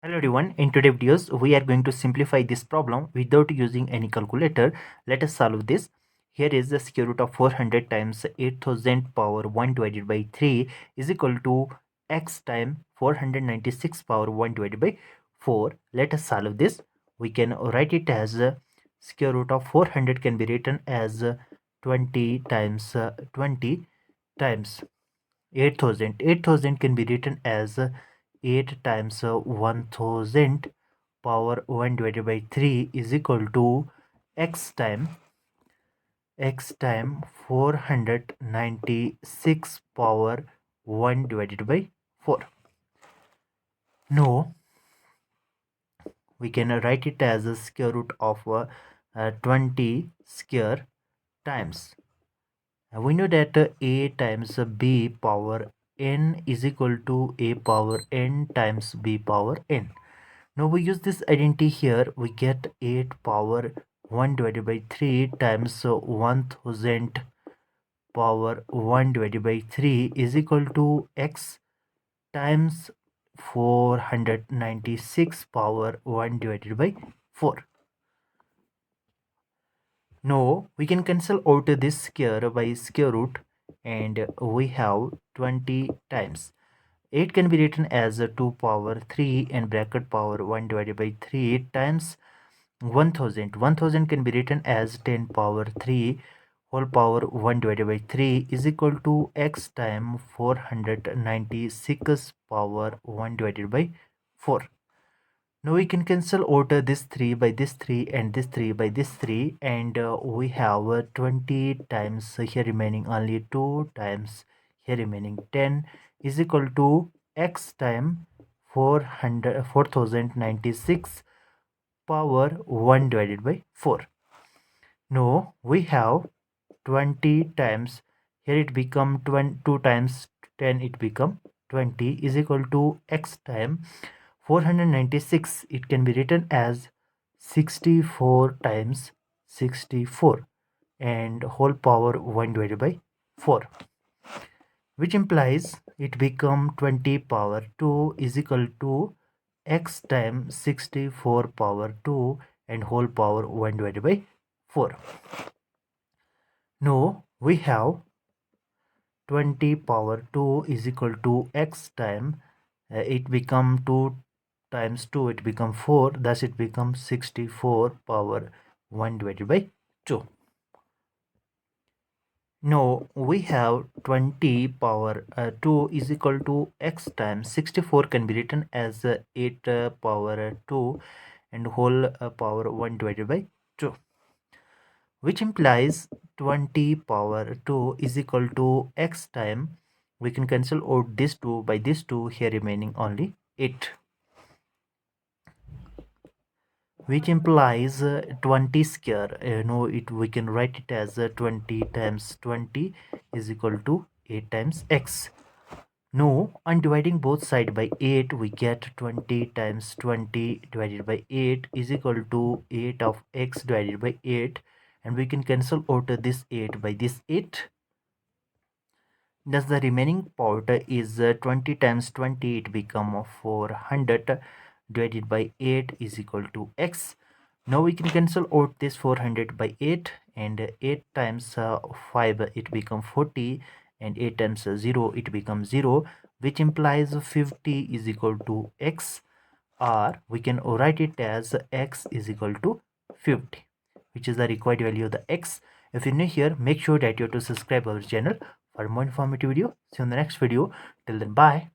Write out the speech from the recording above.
Hello everyone, in today's videos we are going to simplify this problem without using any calculator. Let us solve this. Here is the square root of 400 times 8000 power 1 divided by 3 is equal to x times 496 power 1 divided by 4. Let us solve this. We can write it as square root of 400 can be written as 20 times 20 times 8000. 8000 can be written as 8 times 1000 power 1 divided by 3 is equal to x time 496 power 1 divided by 4. Now we can write it as a square root of 20 square times. We know that a times b power n is equal to a power n times b power n. Now we use this identity here. We get 8 power 1 divided by 3 times 1000 power 1 divided by 3 is equal to x times 496 power 1 divided by 4. Now we can cancel out this square by square root and we have 20 times. 8 can be written as 2 power 3 and bracket power 1 divided by 3 times 1000. 1000 can be written as 10 power 3 whole power 1 divided by 3 is equal to x times 496 power 1 divided by 4. Now we can cancel out this 3 by this 3 and this 3 by this 3 and we have 20 times here remaining only 2 times here remaining 10 is equal to x times 4096 power 1 divided by 4. Now we have 20 times here it become 2 times 10 it become 20 is equal to x times 496. It can be written as 64 times 64 and whole power 1 divided by 4, which implies it become 20 power 2 is equal to x times 64 power 2 and whole power 1 divided by 4. Now we have 20 power 2 is equal to x times it become 2 times 2 it becomes 4, thus it becomes 64 power 1 divided by 2. Now we have 20 power 2 is equal to x times 64 can be written as 8 power 2 and whole power 1 divided by 2, which implies 20 power 2 is equal to x time. We can cancel out this 2 by this 2, here remaining only 8, which implies 20 square. No, we can write it as 20 times 20 is equal to 8 times x. Now, on dividing both sides by 8, we get 20 times 20 divided by 8 is equal to 8 of x divided by 8, and we can cancel out this 8 by this 8. Thus, the remaining part is 20 times 20, it become 400 divided by 8 is equal to x. Now we can cancel out this 400 by 8 and 8 times 5 it becomes 40 and 8 times 0 it becomes 0, which implies 50 is equal to x, or we can write it as x is equal to 50, which is the required value of the x. If you're new here, make sure that you have to subscribe our channel for more informative video. See you in the next video. Till then, bye.